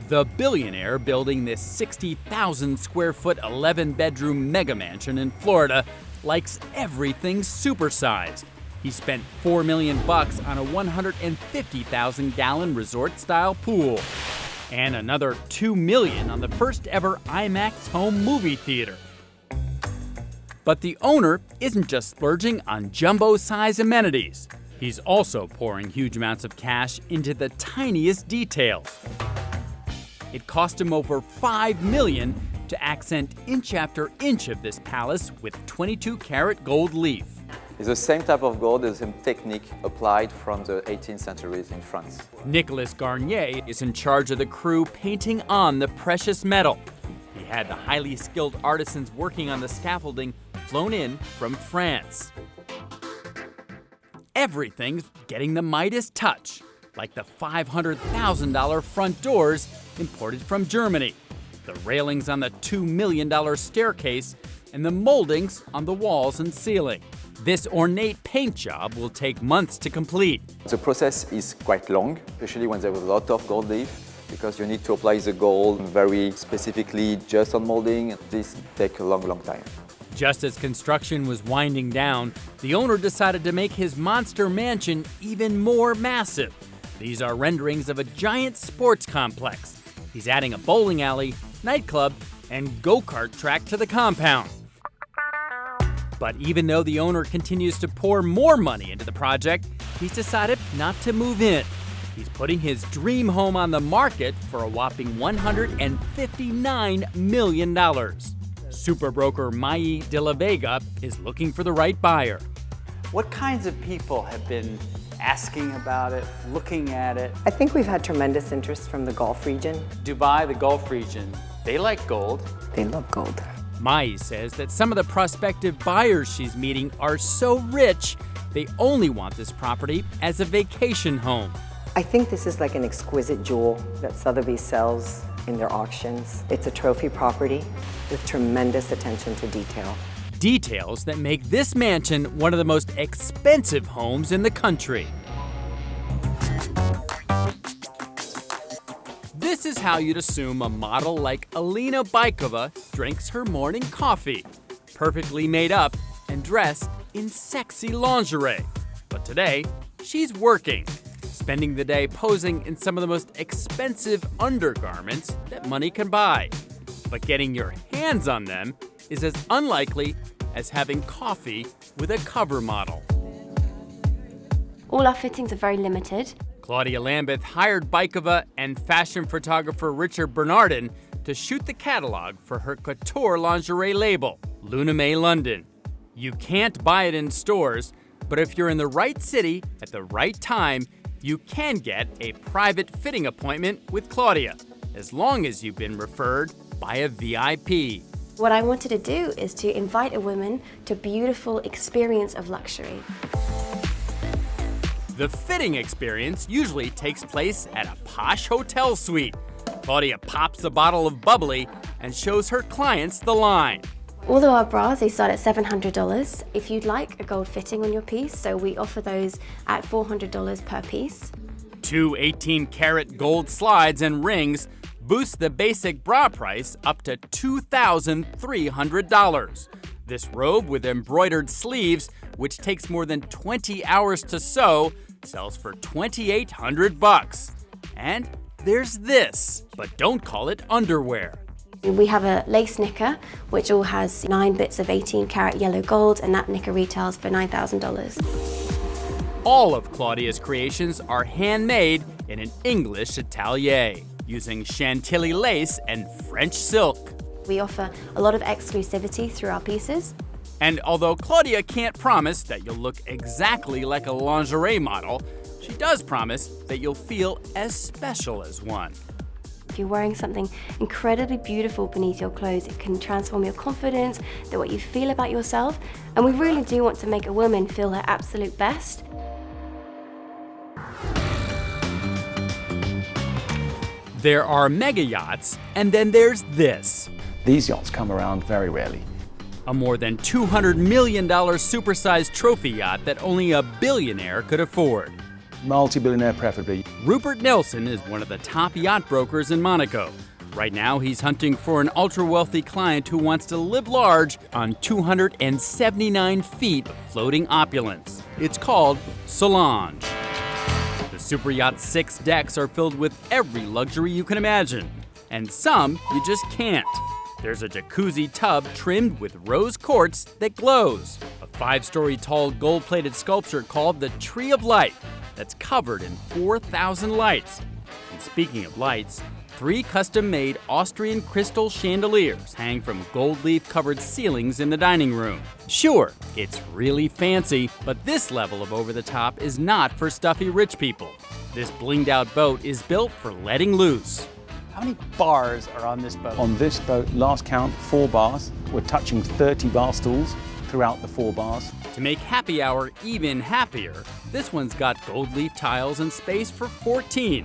The billionaire building this 60,000 square foot 11-bedroom mega mansion in Florida likes everything supersized. He spent $4 million on a 150,000-gallon resort-style pool and another $2 million on the first ever IMAX home movie theater. But the owner isn't just splurging on jumbo-size amenities. He's also pouring huge amounts of cash into the tiniest details. It cost him over $5 million to accent inch after inch of this palace with 22-karat gold leaf. It's the same type of gold, the same technique applied from the 18th century in France. Nicolas Garnier is in charge of the crew painting on the precious metal. He had the highly skilled artisans working on the scaffolding flown in from France. Everything's getting the Midas touch, like the $500,000 front doors imported from Germany, the railings on the $2 million staircase, and the moldings on the walls and ceiling. This ornate paint job will take months to complete. The process is quite long, especially when there was a lot of gold leaf, because you need to apply the gold very specifically just on molding. This takes a long time. Just as construction was winding down, the owner decided to make his monster mansion even more massive. These are renderings of a giant sports complex. He's adding a bowling alley, nightclub, and go-kart track to the compound. But even though the owner continues to pour more money into the project, he's decided not to move in. He's putting his dream home on the market for a whopping $159 million. Super broker Mai de la Vega is looking for the right buyer. What kinds of people have been asking about it, looking at it? I think we've had tremendous interest from the Gulf region. Dubai, the Gulf region, they like gold. They love gold. Mai says that some of the prospective buyers she's meeting are so rich, they only want this property as a vacation home. I think this is like an exquisite jewel that Sotheby's sells in their auctions. It's a trophy property with tremendous attention to detail. Details that make this mansion one of the most expensive homes in the country. This is how you'd assume a model like Alina Baikova drinks her morning coffee, perfectly made up and dressed in sexy lingerie. But today, she's working, spending the day posing in some of the most expensive undergarments that money can buy. But getting your hands on them is as unlikely as having coffee with a cover model. All our fittings are very limited. Claudia Lambeth hired Baikova and fashion photographer Richard Bernardin to shoot the catalog for her couture lingerie label, Luna May London. You can't buy it in stores, but if you're in the right city at the right time, you can get a private fitting appointment with Claudia, as long as you've been referred by a VIP. What I wanted to do is to invite a woman to a beautiful experience of luxury. The fitting experience usually takes place at a posh hotel suite. Claudia pops a bottle of bubbly and shows her clients the line. Although our bras, they start at $700. If you'd like a gold fitting on your piece, so we offer those at $400 per piece. 2 18-karat gold slides and rings boost the basic bra price up to $2,300. This robe with embroidered sleeves, which takes more than 20 hours to sew, sells for $2,800. And there's this, but don't call it underwear. We have a lace knicker, which all has 9 bits of 18-karat yellow gold, and that knicker retails for $9,000. All of Claudia's creations are handmade in an English atelier, using Chantilly lace and French silk. We offer a lot of exclusivity through our pieces. And although Claudia can't promise that you'll look exactly like a lingerie model, she does promise that you'll feel as special as one. If you're wearing something incredibly beautiful beneath your clothes, it can transform your confidence, the way you feel about yourself, and we really do want to make a woman feel her absolute best. There are mega yachts, and then there's this. These yachts come around very rarely. A more than $200 million supersized trophy yacht that only a billionaire could afford. multi-billionaire preferably. Rupert Nelson is one of the top yacht brokers in Monaco. Right now, he's hunting for an ultra-wealthy client who wants to live large on 279 feet of floating opulence. It's called Solange. The Superyacht's 6 decks are filled with every luxury you can imagine, and some you just can't. There's a jacuzzi tub trimmed with rose quartz that glows, a 5-story tall gold-plated sculpture called the Tree of Light that's covered in 4,000 lights. And speaking of lights, 3 custom-made Austrian crystal chandeliers hang from gold leaf-covered ceilings in the dining room. Sure, it's really fancy, but this level of over-the-top is not for stuffy rich people. This blinged-out boat is built for letting loose. How many bars are on this boat? On this boat, last count, 4 bars. We're touching 30 bar stools throughout the 4 bars. To make happy hour even happier, this one's got gold leaf tiles and space for 14.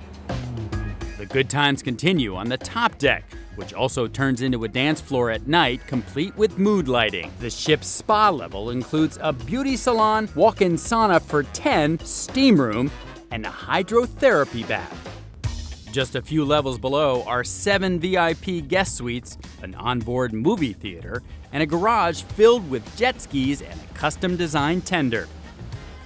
The good times continue on the top deck, which also turns into a dance floor at night, complete with mood lighting. The ship's spa level includes a beauty salon, walk-in sauna for 10, steam room, and a hydrotherapy bath. Just a few levels below are 7 VIP guest suites, an onboard movie theater, and a garage filled with jet skis and a custom-designed tender.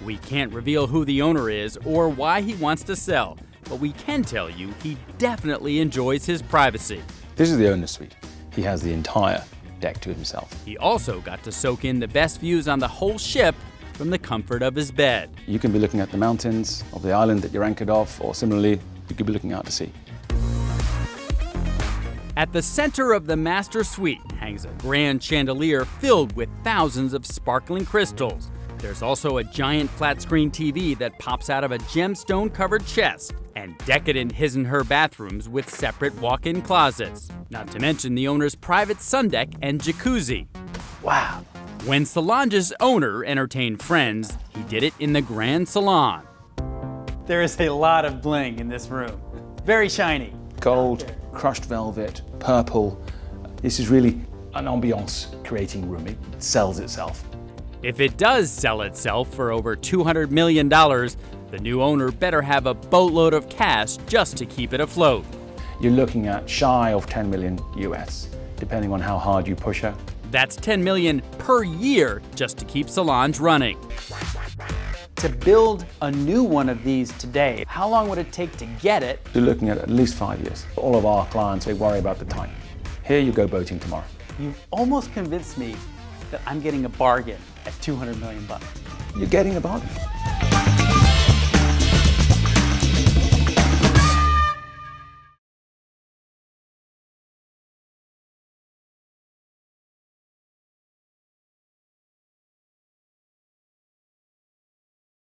We can't reveal who the owner is or why he wants to sell, but we can tell you he definitely enjoys his privacy. This is the owner's suite. He has the entire deck to himself. He also got to soak in the best views on the whole ship from the comfort of his bed. You can be looking at the mountains of the island that you're anchored off, or similarly, you could be looking out to sea. At the center of the master suite hangs a grand chandelier filled with thousands of sparkling crystals. There's also a giant flat-screen TV that pops out of a gemstone-covered chest, and decadent his and her bathrooms with separate walk-in closets. Not to mention the owner's private sun deck and jacuzzi. Wow. When Solange's owner entertained friends, he did it in the Grand Salon. There is a lot of bling in this room. Very shiny. Gold, crushed velvet, purple. This is really an ambiance-creating room. It sells itself. If it does sell itself for over $200 million, the new owner better have a boatload of cash just to keep it afloat. You're looking at shy of 10 million US, depending on how hard you push her. That's $10 million per year just to keep Solange running. To build a new one of these today, how long would it take to get it? You're looking at least 5 years. All of our clients, they worry about the time. Here you go boating tomorrow. You've almost convinced me that I'm getting a bargain at $200 million. You're getting a bargain.